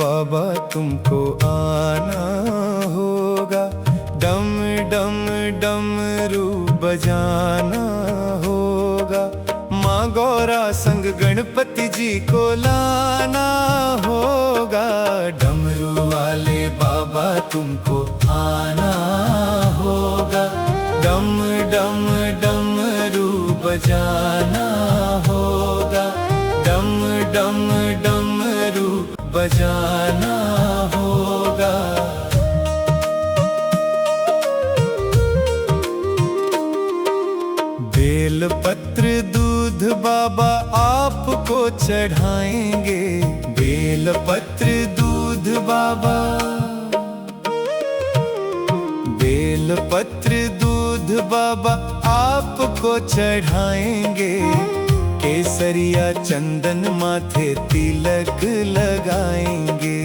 बाबा तुमको आना होगा। डम डम डमरू बजाना होगा। माँ गौरा संग गणपति जी को लाना होगा। डमरू वाले बाबा तुमको आना होगा। डम डम डमरू बजाना होगा। डम डम डमरू बजाना होगा। बेल पत्र दूध बाबा आपको चढ़ाएंगे। बेल पत्र दूध बाबा, बेल पत्र दूध बाबा आपको चढ़ाएंगे। केसरिया चंदन माथे तिलक लगाएंगे।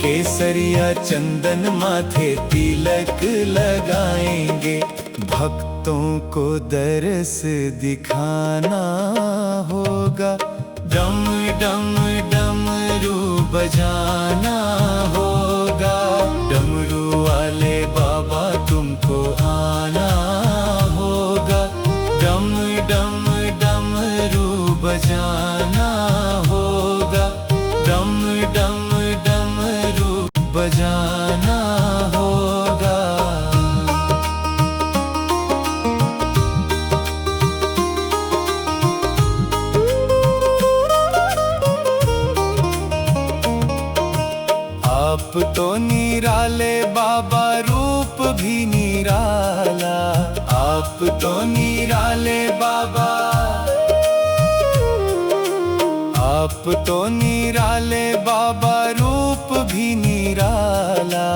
केसरिया चंदन माथे तिलक लगाएंगे। भक्तों को दरस दिखाना होगा। डम डम डमरू बजाना होगा। डमरू वाले बाबा तुमको आना होगा। डम डम डमरू बजाना होगा। डम डम डमरू बजाना होगा। आप तो निराले बाबा, रूप भी निराला। आप तो निराले बाबा, आप तो निराले बाबा, रूप भी निराला।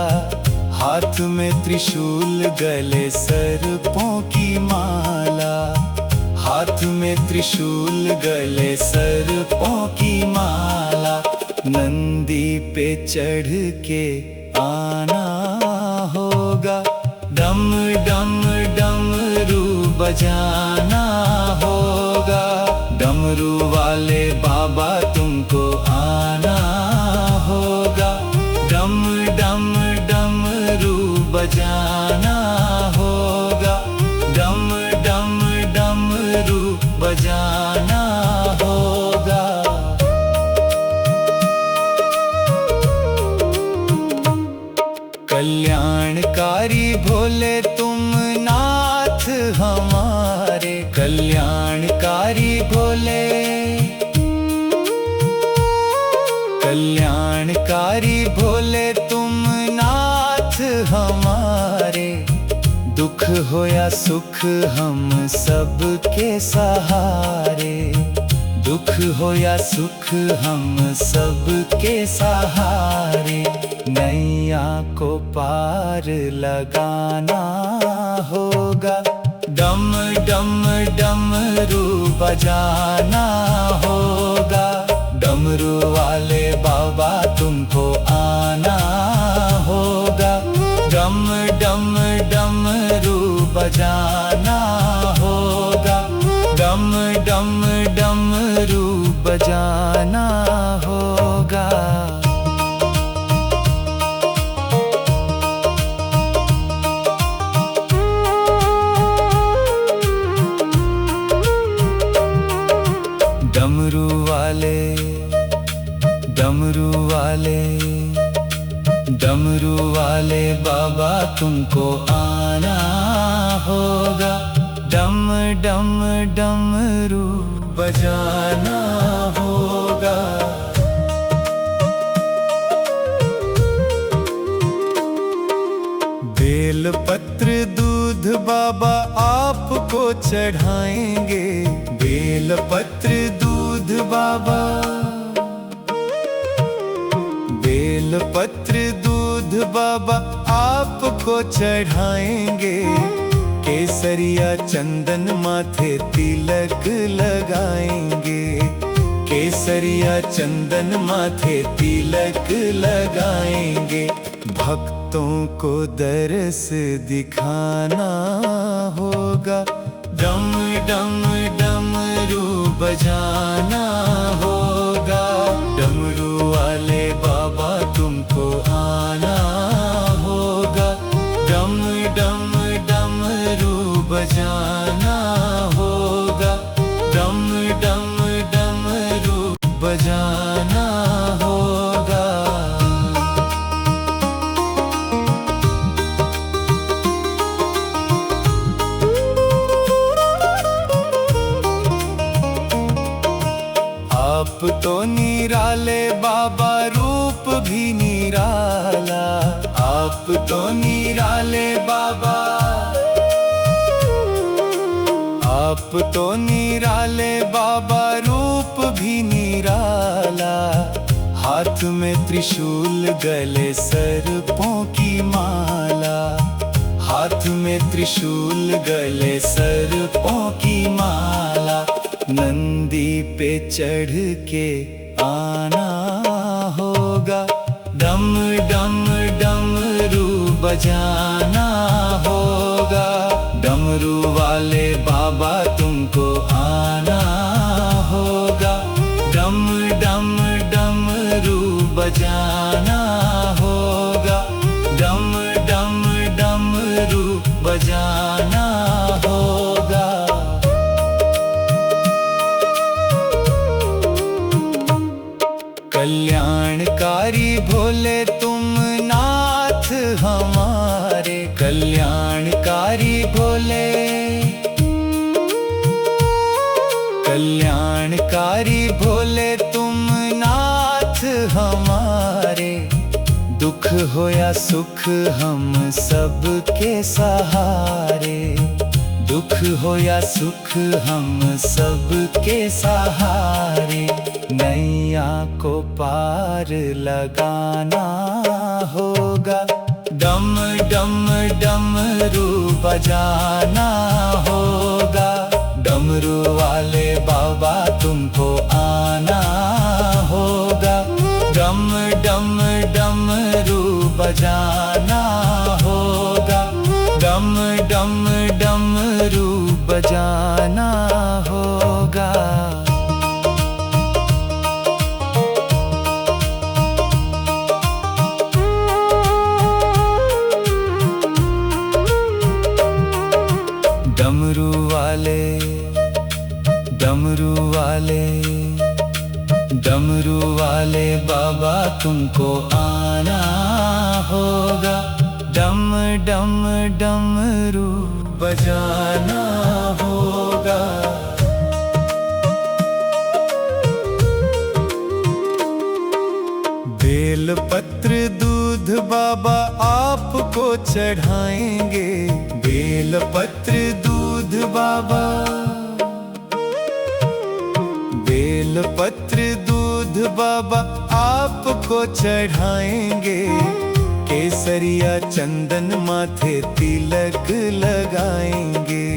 हाथ में त्रिशूल, गले सर्पों की माला। हाथ में त्रिशूल, गले सर्पों की माला। नंदी पे चढ़ के आना होगा। डम डम डमरू बजाना होगा। डमरू वाले बाबा तुमको आना होगा। डम डम डमरू बजाना होगा। डम डम डमरू बजाना होगा। कल्याणकारी भोले तुम नाथ हमारे। कल्याणकारी भोले, कल्याणकारी भोले तुम नाथ हमारे। दुख हो या सुख हम सबके सहारे। दुख हो या सुख हम सबके सहारे। नैया को पार लगाना होगा। डम डम डमरू बजाना होगा। डमरू वाले बाबा तुमको आना होगा। डम डम डमरू बजाना होगा। डम डम डमरू बजाना होगा। डमरू वाले, डमरू वाले, डमरू वाले बाबा तुमको आना होगा। डम डम डमरू बजाना होगा। बेल पत्र दूध बाबा आपको चढ़ाएंगे। बेल पत्र दूध बाबा, बेल पत्र दूध बाबा आपको चढ़ाएंगे। केसरिया चंदन माथे तिलक लगाएंगे। केसरिया चंदन माथे तिलक लगाएंगे। भक्तों को दरस दिखाना होगा। डम डम डमरू बजाना होगा। डमरू वाले बाबा में त्रिशूल गले सर्पों की माला, हाथ में त्रिशूल गले सर्पों की माला। नंदी पे चढ़ के आना होगा, डम डम डमरू बजाना होगा। डमरू वाले बाबा तुमको आना होगा, डम डम डमरू बजाना होगा, डम डम डमरू बजाना होगा। कल्याणकारी भोले तुम नाथ हमारे, कल्याणकारी भोले, कल्याणकारी भोले तुम नाथ हमारे। दुख हो या सुख हम सबके सहारे, दुख हो या सुख हम सबके सहारे। नैया को पार लगाना होगा, डम डम डमरू बजाना होगा। डमरू वाले बाबा तुमको आना होगा, डम डम डमरू बजाना होगा, डम डम डमरू बजाना होगा। डमरू वाले, डमरू वाले, डमरू वाले बाबा तुमको आना होगा, डम डम डमरू बजाना होगा। बेलपत्र दूध बाबा आपको चढ़ाएंगे, बेलपत्र दूध बाबा, बेलपत्र दूध बाबा आपको चढ़ाएंगे। केसरिया चंदन माथे तिलक लगाएंगे,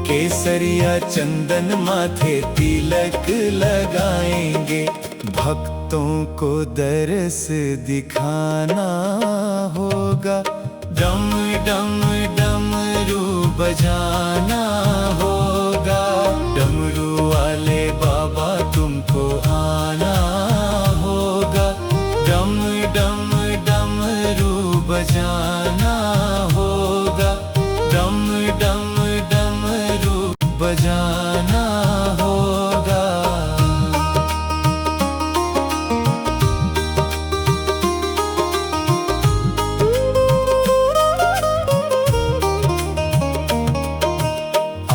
केसरिया चंदन माथे तिलक लगाएंगे। भक्तों को दरस दिखाना होगा, डम डम डमरू बजाना होगा। डमरू वाले बाबा तुमको आना होगा, डम डम डमरू बजाना होगा, डम डम डमरू बजाना होगा।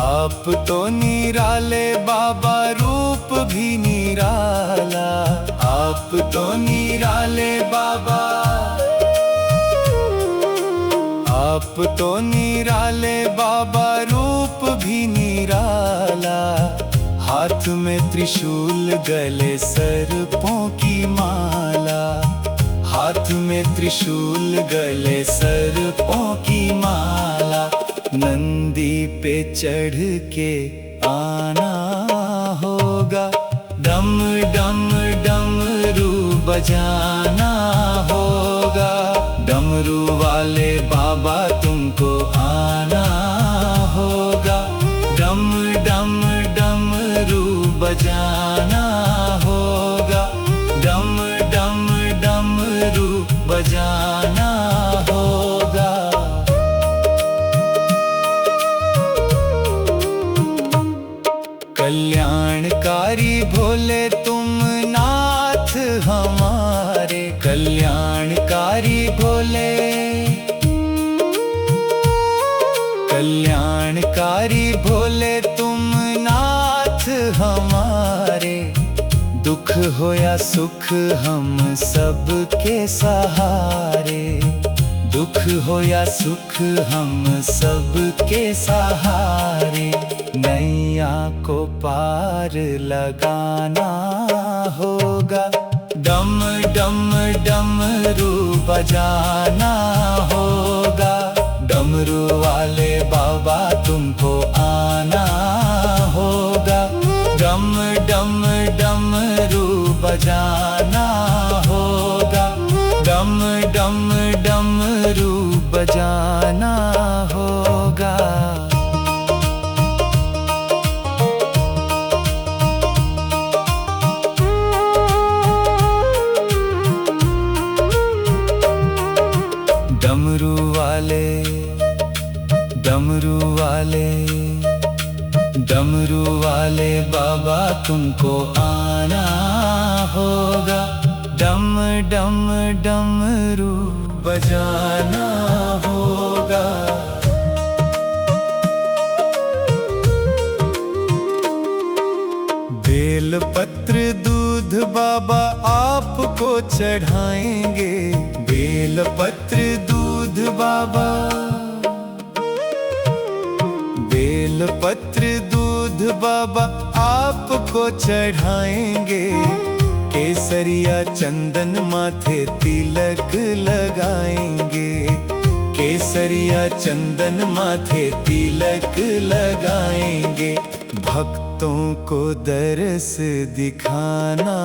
आप तो निराले बाबा, रूप भी निराला। आप तो निराले बाबा, आप तो निराले बाबा, रूप भी निराला। हाथ में त्रिशूल गले सर्पों की माला, हाथ में त्रिशूल गले सर्पों की माला। नंदी पे चढ़ के आना होगा, डम डम डमरू बजाना होगा। डमरू वाले बाबा तुमको आना होगा, डम डम डमरू बजाना होगा, डम डम डमरू बजाना होगा। कल्याणकारी भोले तुम नाथ हमारे, कल्याणकारी भोले, कल्याणकारी भोले तुम नाथ हमारे। दुख हो या सुख हम सबके सहारे, दुख हो या सुख हम सबके सहारे। नैया को पार लगाना होगा, डम डम डमरू बजाना होगा, डमरू वाले बाबा तुमको आना होगा। डम डम डमरू बजाना होगा, डम डम डमरू बजाना होगा। डमरू वाले, डमरू वाले, डमरू वाले बाबा तुमको आना होगा। डम डम डमरू बजाना होगा। बेलपत्र दूध बाबा आपको चढ़ाएंगे, बेलपत्र दूध बाबा, बेलपत्र दूध बाबा आपको चढ़ाएंगे। केसरिया चंदन माथे तिलक लगाएंगे, केसरिया चंदन माथे तिलक लगाएंगे। भक्तों को दरस दिखाना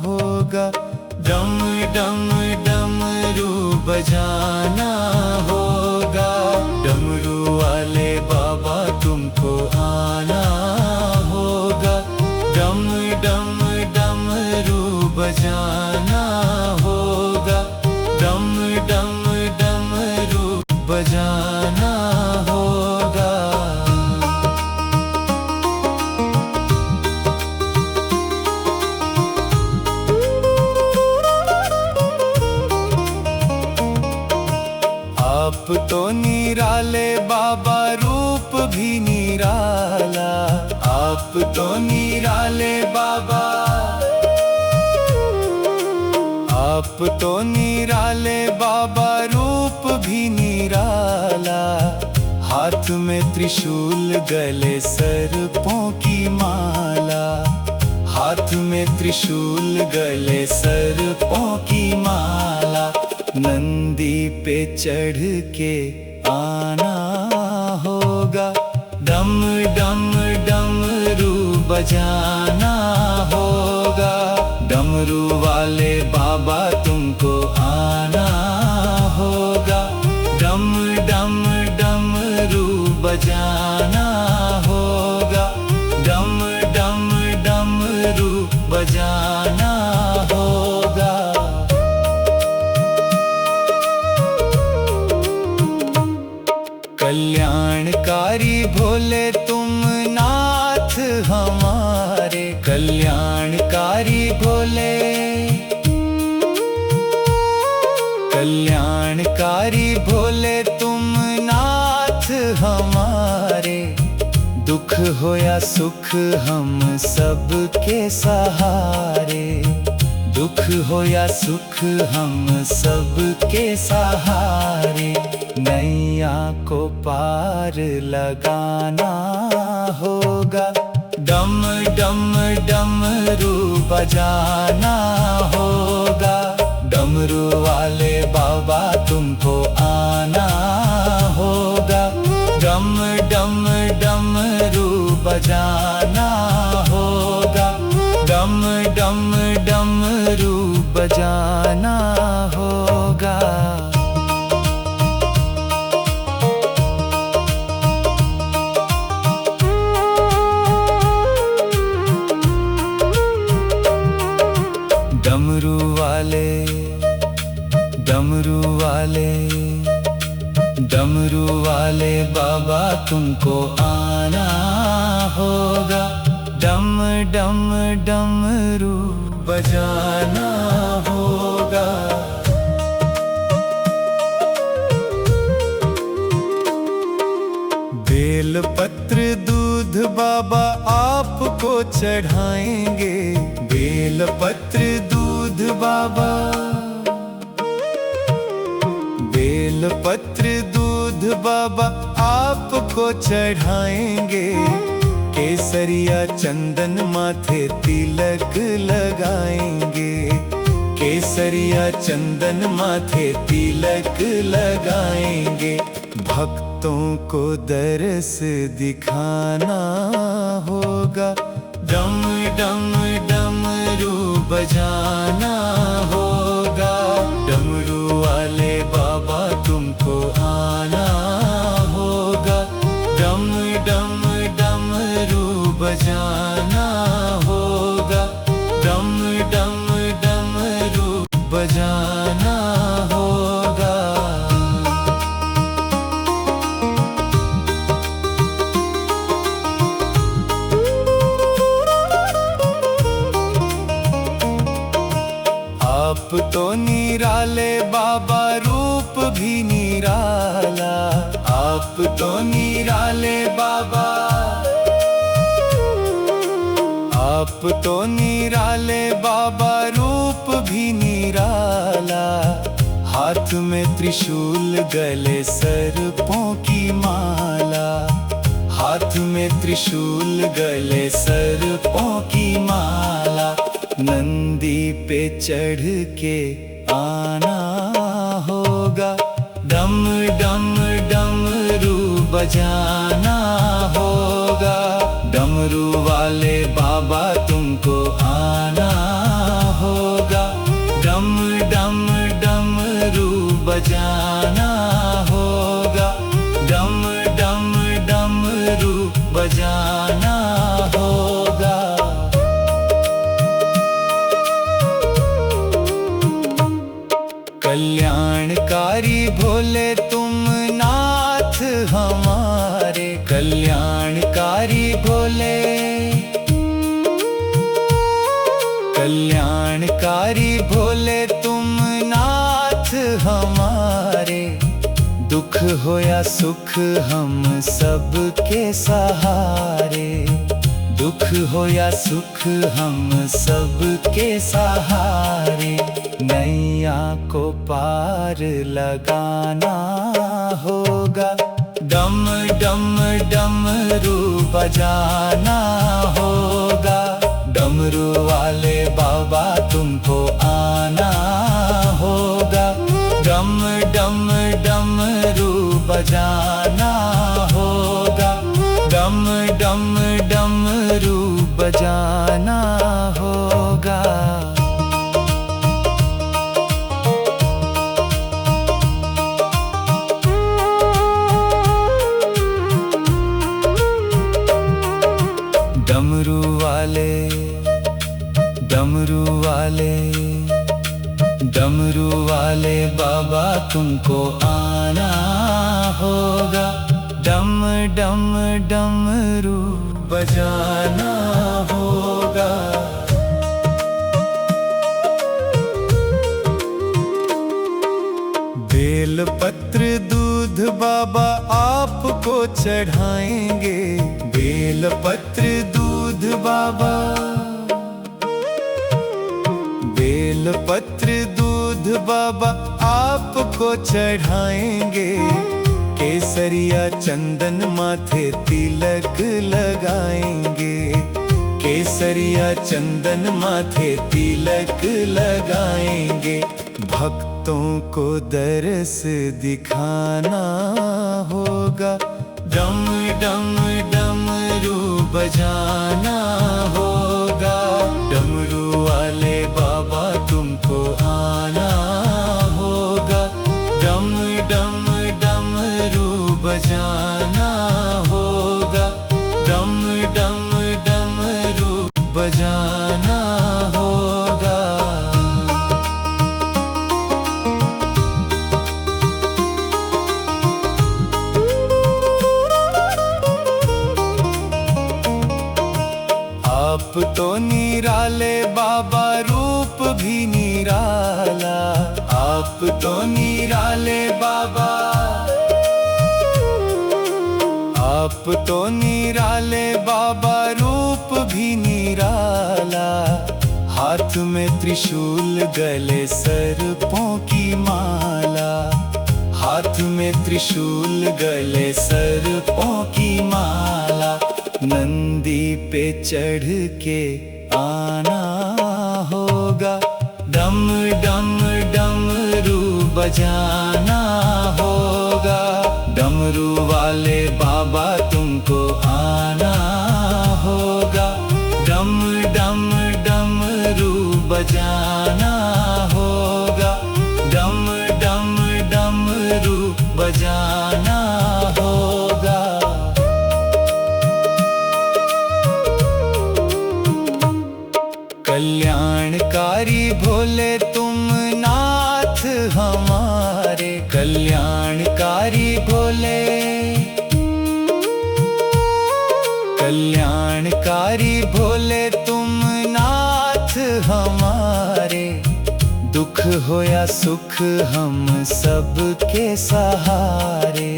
होगा, डम डम डमरू बजाना होगा। डमरू वाले बाबा तुमको आना होगा, डम डम डमरू बजाना होगा, डम डम डमरू बजाना होगा। आप तो निराले बाबा, रूप भी निराला। आप तो निराले बाबा, आप तो निराले बाबा, रूप भी निराला। हाथ में त्रिशूल, गले सर्पों की माला। हाथ में त्रिशूल, गले सर्पों की माला। नंदी पे चढ़ के आना होगा, डम डम डमरू बजाना होगा। डमरू वाले बाबा तुमको आना होगा, डम डम डमरू बजाना होगा, डम डम डमरू बजाना होगा। कल्याणकारी भोले तुम नाथ हमारे, कल्याणकारी भोले, कल्याणकारी भोले तुम नाथ हमारे। दुख हो या सुख हम सबके सहारे, दुख हो या सुख हम सबके सहारे। नैया को पार लगाना होगा, डम डम डमरू बजाना होगा। डमरू वाले बाबा तुमको आना होगा, डम डम डमरू बजाना होगा, डम डम डमरू बजाना होगा। डमरू वाले, डमरू वाले, डमरू वाले बाबा तुमको आना होगा, डम डम डमरू बजाना होगा। बेलपत्र दूध बाबा आपको चढ़ाएंगे, बेलपत्र दूध बाबा, बेलपत्र दूध बाबा आपको चढ़ाएंगे। केसरिया चंदन माथे तिलक लगाएंगे, केसरिया चंदन माथे तिलक लगाएंगे। भक्तों को दरस दिखाना होगा, डम डम डमरू बजाना होगा। डमरू वाले बाबा तुमको आना होगा, डम डम डमरू बजाना होगा, डम डम डमरू बजाना होगा। आप तो निराले बाबा, रूप भी निराला। आप तो निराले बाबा, आप तो निराले बाबा, रूप भी निराला। हाथ में त्रिशूल, गले सर्पों की माला। हाथ में त्रिशूल, गले सर्पों की माला। नंदी पे चढ़ के आना होगा, डम डम डमरू बजाना होगा। डमरू वाले बाबा तुमको आना होगा, डम डम डमरू बजाना होगा, डम डम डमरू बजाना होगा। कल्याणकारी भोले तुम नाथ हमारे, कल्याणकारी भोले, कल्याणकारी भोले तुम नाथ हमारे। दुख हो या सुख हम सबके सहारे, दुख हो या सुख हम सबके सहारे। नैया को पार लगाना होगा, डम डम डमरू बजाना होगा। डमरू वाले बाबा तुमको आना होगा, डम डम डमरू बजाना होगा, डम डम डमरू बजाना होगा। डमरू वाले, डमरू वाले, डमरू वाले बाबा तुमको आना होगा, डम डम डमरू बजाना होगा। बेलपत्र दूध बाबा आपको चढ़ाएंगे, बेलपत्र दूध बाबा, बेलपत्र दूध बाबा आपको चढ़ाएंगे। केसरिया चंदन माथे तिलक लगाएंगे, केसरिया चंदन माथे तिलक लगाएंगे। भक्तों को दरस दिखाना होगा, डम डम डमरू बजाना होगा। डमरू वाले बाबा तुमको आना होगा, डम डम डमरू बजाना होगा, डम डम डमरू बजाना होगा। आप तो निराले बाबा, रूप भी निराला। आप तो निराले बाबा, आप तो निराले बाबा, रूप भी निराला। हाथ में त्रिशूल, गले सर्पों की माला। हाथ में त्रिशूल, गले सर्पों की माला। नंदी पे चढ़ के आना होगा। डम डम डमरू बजाना होगा। डमरू वाले बाबा तुमको आना होगा। डम डम डमरू बजाना होगा। डम डम डमरू बजाना होगा। कल्याणकारी भोले तुम नाथ हमारे। कल्याणकारी भोले, कल्याणकारी भोले तुम नाथ हमारे। दुख हो या सुख हम सबके सहारे।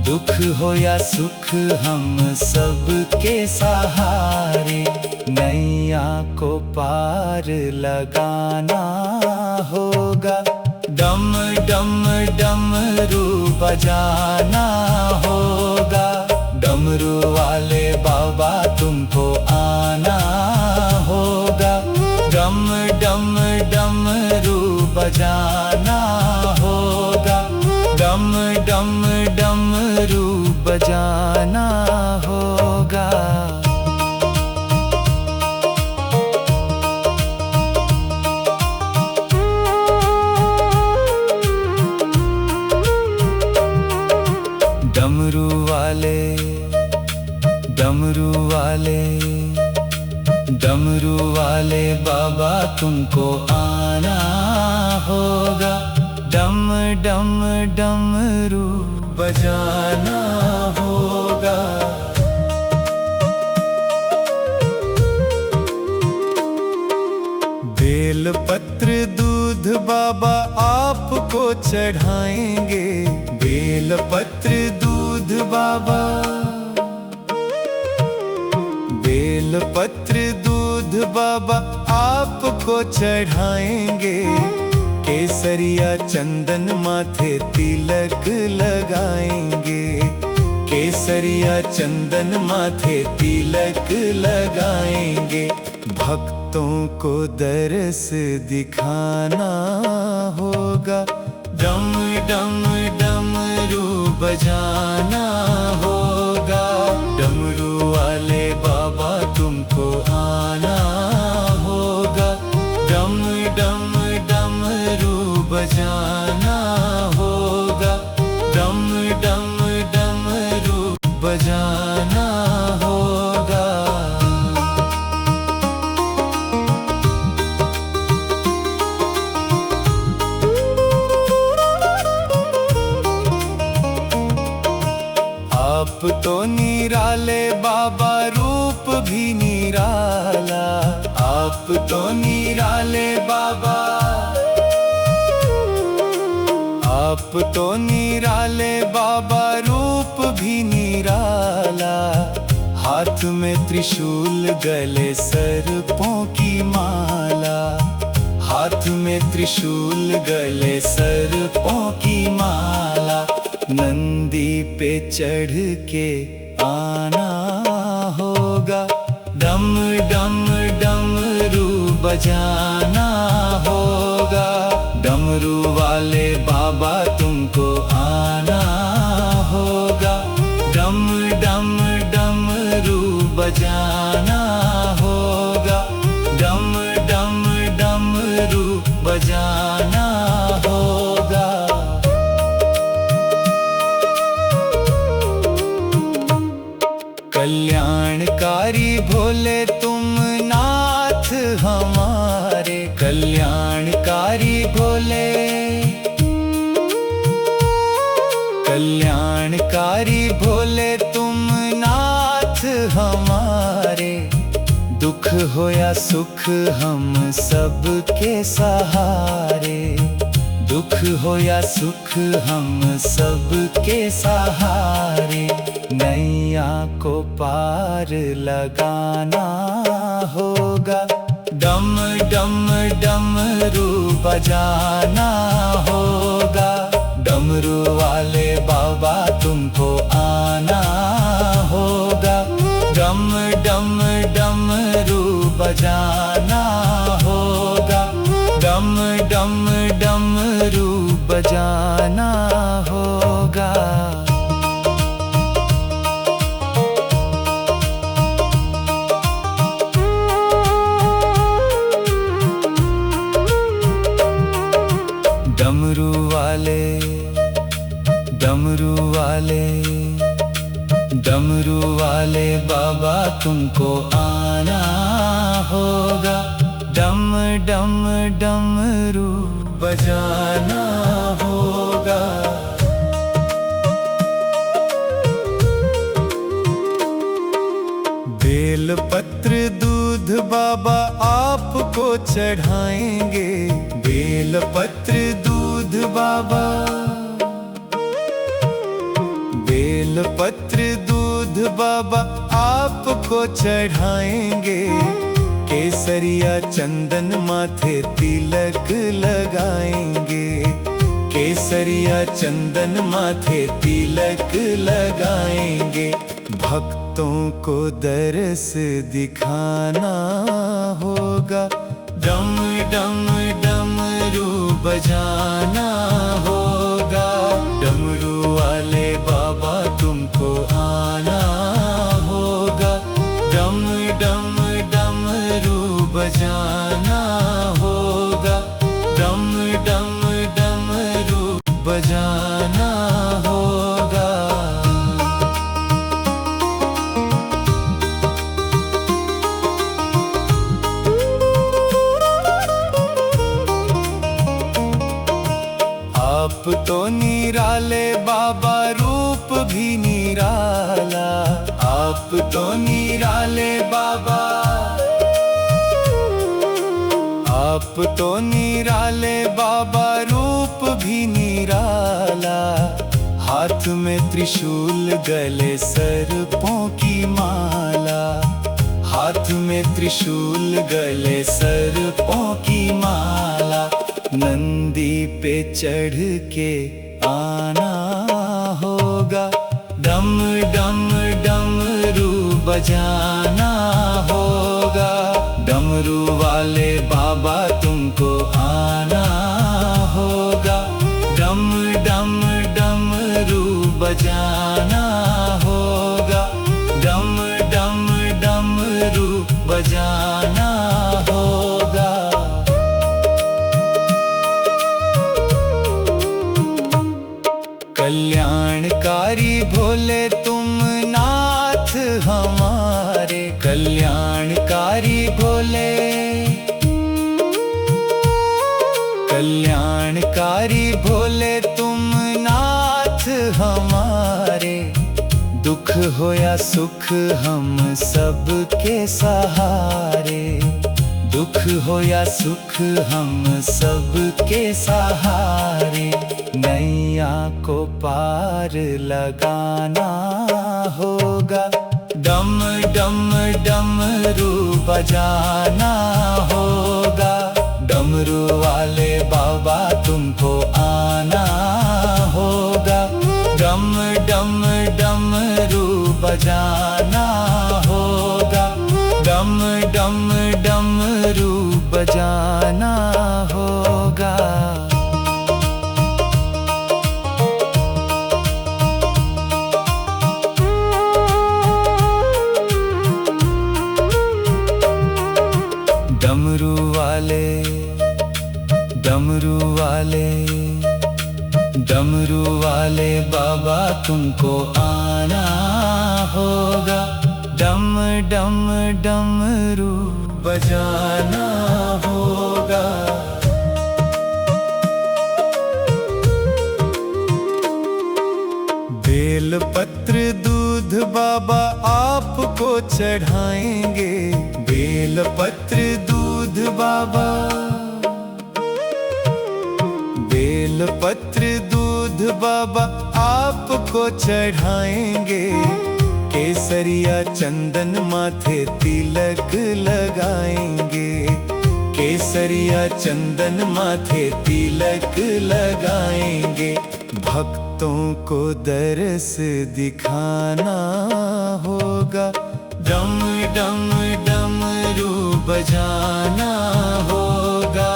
दुख हो या सुख हम सबके सहारे। नैया को पार लगाना होगा। डम डम डमरू बजाना होगा। डमरू वाले बाबा तुमको आना होगा। डम डम डमरू बजाना होगा। डम डम डमरू बजाना होगा। डमरू वाले, डमरू वाले, डमरू वाले बाबा तुमको आना होगा। डम डम डमरू बजाना होगा। बेलपत्र दूध बाबा आपको चढ़ाएंगे। बेलपत्र दूध बाबा, बेलपत्र दूध बाबा आपको चढ़ाएंगे। केसरिया चंदन माथे तिलक लगाएंगे। केसरिया चंदन माथे तिलक लगाएंगे। भक्तों को दरस दिखाना होगा। डम डम डमरू बजाना होगा। डमरू वाले बाबा तुमको आना होगा। डम डम डमरू बजाना होगा। डम डम डमरू बजाना होगा। आप तो निराले बाबा, रूप भी निराला। आप तो निराले बाबा, आप तो निराले बाबा, रूप भी निराला। हाथ में त्रिशूल, गले सर्पों की माला। हाथ में त्रिशूल, गले सर्पों की माला। नंदी पे चढ़ के आना होगा। डम डम डमरू बजाना होगा। डमरू वाले बाबा तुमको आना होगा। डम डम डमरू बजाना होगा। डम डम डमरू बजाना होगा। कल्याणकारी भोले तुम नाथ हमारे। कल्याणकारी भोले, कल्याणकारी भोले तुम नाथ हमारे। दुख हो या सुख हम सबके सहारे। दुख हो या सुख हम सबके सहारे। नैया को पार लगाना होगा। डम डम डमरू बजाना होगा। डमरू वाले बाबा तुमको आना होगा। डम डम बजाना होगा, डम डम डमरू बजाना होगा। डमरू वाले, डमरू वाले, डमरू वाले बाबा तुमको आना होगा, डम डम डमरू बजाना होगा। बेलपत्र दूध बाबा आपको चढ़ाएंगे, बेलपत्र दूध बाबा, बेलपत्र दूध बाबा आपको चढ़ाएंगे। केसरिया चंदन माथे तिलक लगाएंगे, केसरिया चंदन माथे तिलक लगाएंगे। भक्तों को दरस दिखाना होगा, डम डम डमरू बजाना होगा। डमरू वाले बाबा तुमको आना होगा, डम डम डमरू बजाना होगा, डम डम डमरू बजाना होगा। आप तो निराले बाबा, रूप भी निराला। आप तो निराले बाबा, आप तो निराले बाबा, रूप भी निराला। हाथ में त्रिशूल, गले सर्पों की माला। हाथ में त्रिशूल, गले सर्पों की माला। नंदी पे चढ़ के आना होगा, डम डम डमरू बजाना होगा। डमरू वाले बाबा तुमको आना होगा, डम डम डमरू बजाना होगा, डम डम डमरू बजाना होगा। कल्याणकारी भोले तुम नाथ हमारे, कल्याणकारी भोले, कल्याणकारी भोले तुम नाथ हमारे। दुख हो या सुख हम सबके सहारे, दुख हो या सुख हम सबके सहारे। नैया को पार लगाना होगा, डम डम डमरू बजाना होगा। डमरू वाले बाबा तुमको आना होगा, डम डम डमरू बजाना होगा, डम डम डमरू बजाना होगा। डमरू वाले, डमरू वाले, डमरू वाले बाबा तुमको आना होगा, डम डम डमरू बजाना होगा। बेलपत्र दूध बाबा आपको चढ़ाएंगे, बेलपत्र दूध बाबा, बेलपत्र दूध बाबा आपको चढ़ाएंगे। केसरिया चंदन माथे तिलक लगाएंगे, केसरिया चंदन माथे तिलक लगाएंगे। भक्तों को दरस दिखाना होगा, डम डम डमरू बजाना होगा।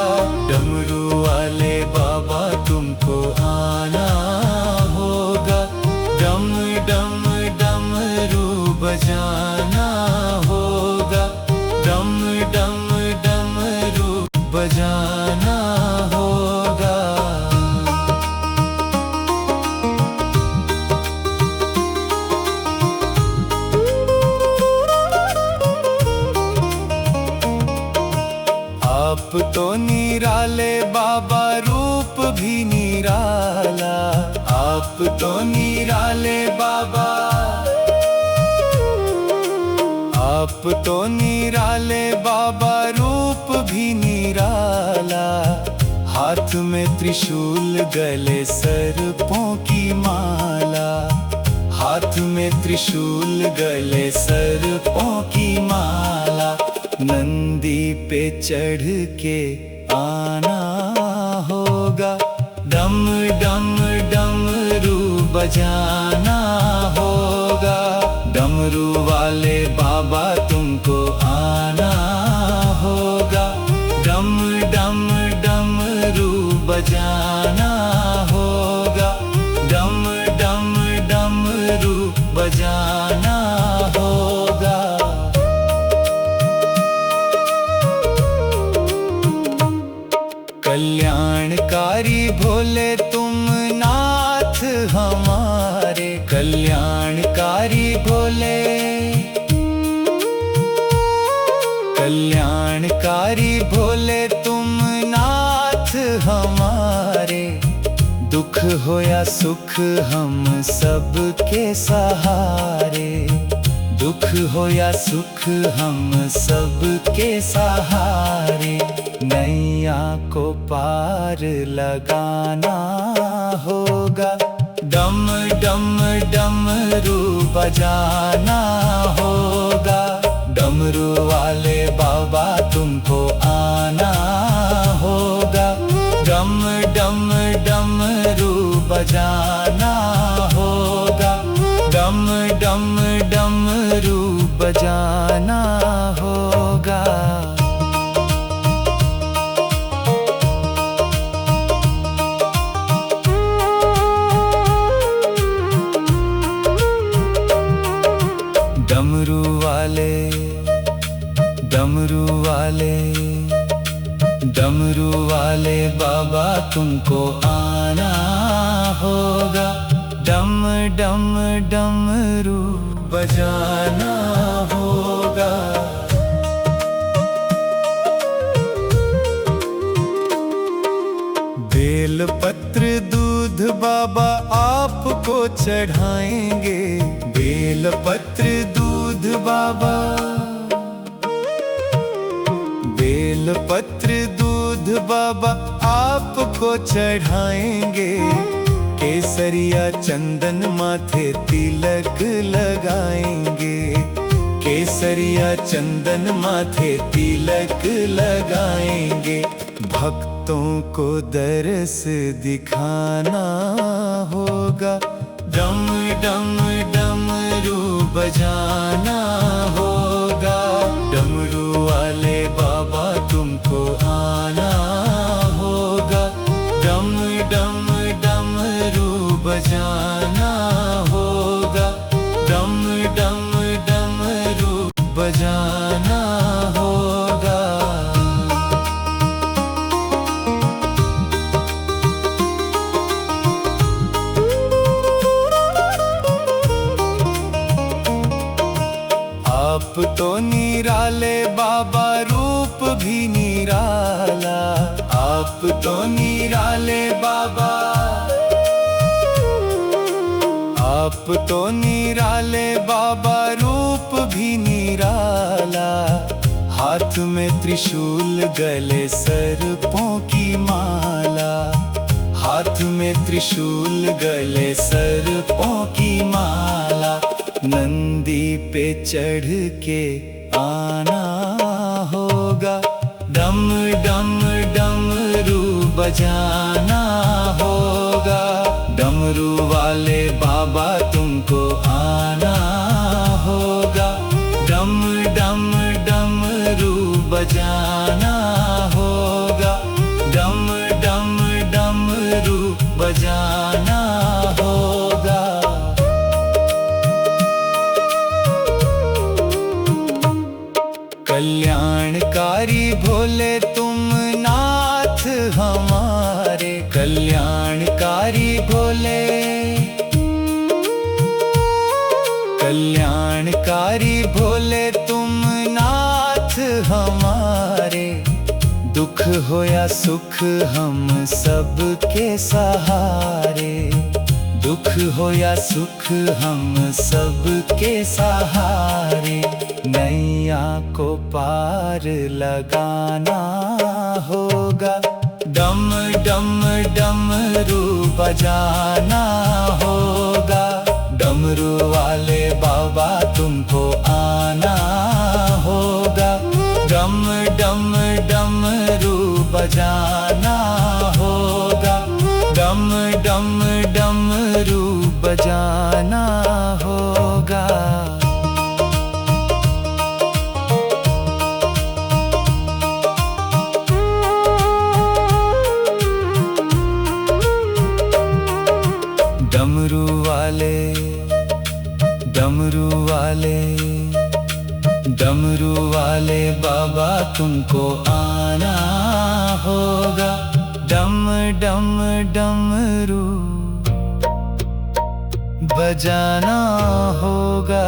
डमरू वाले बाबा तुमको आना होगा। डम डम डमरू बजाना होगा। डम डम डमरू बजाना होगा। आप तो निराले बाबा, रूप भी निराला। आप तो निराले बाबा, आप तो निराले बाबा, रूप भी निराला। हाथ में त्रिशूल, गले सर्पों की माला। हाथ में त्रिशूल, गले सर्पों की माला। नंदी पे चढ़ के आना होगा। डम डम डमरू बजाना होगा। डमरू वाले बाबा तुमको आना होगा। डम डम डमरू बजाना होगा। डम डम डमरू बजाना होगा। कल्याणकारी भोले तुम नाथ हमारे। कल्याणकारी भोले, कल्याणकारी भोले तुम नाथ हमारे। दुख हो या सुख हम सबके सहारे। दुख हो या सुख हम सबके सहारे। नैया को पार लगाना होगा। डम डम डमरू बजाना होगा। डमरू वाले बाबा तुमको आना होगा। डम डम डमरू बजाना होगा। डम डम डमरू बजाना होगा। डमरू वाले, डमरू वाले, डमरू वाले बाबा तुमको आना होगा। डम डम डमरू बजाना होगा। बेलपत्र दूध बाबा आपको चढ़ाएंगे। बेलपत्र दूध बाबा, बेलपत्र दूध बाबा आपको चढ़ाएंगे। केसरिया चंदन माथे तिलक लगाएंगे। केसरिया चंदन माथे तिलक लगाएंगे। भक्तों को दरस दिखाना होगा। डम डम डमरू बजाना होगा। डमरू वाले बाबा तुमको आना होगा। डम डम डमरू बजाना होगा। डम डम डमरू बजाना होगा। आप तो निराले बाबा, रूप भी निराला। आप तो निराले बाबा, आप तो निराले बाबा, रूप भी निराला। हाथ में त्रिशूल, गले सर्पों की माला। हाथ में त्रिशूल, गले सर्पों की माला। नंदी पे चढ़ के आना होगा। डम डम डमरू बजाना होगा। डमरू वाले बाबा तुमको आना होगा। डम डम डमरू बजाना बजाना होगा। कल्याणकारी भोले तुम नाथ हमारे, कल्याणकारी भोले, कल्याणकारी भोले तुम नाथ हमारे। दुख हो या सुख हम सबके सहारे, दुख हो या सुख हम सबके सहारे। नैया को पार लगाना होगा, डम डम डमरू बजाना होगा। डमरू वाले बाबा तुमको आना होगा, डम डम डमरू बजाना होगा, डम डम डमरू बजाना होगा। डमरू वाले, डमरू वाले, डमरू वाले बाबा तुमको आना होगा, डम डम डमरू बजाना होगा।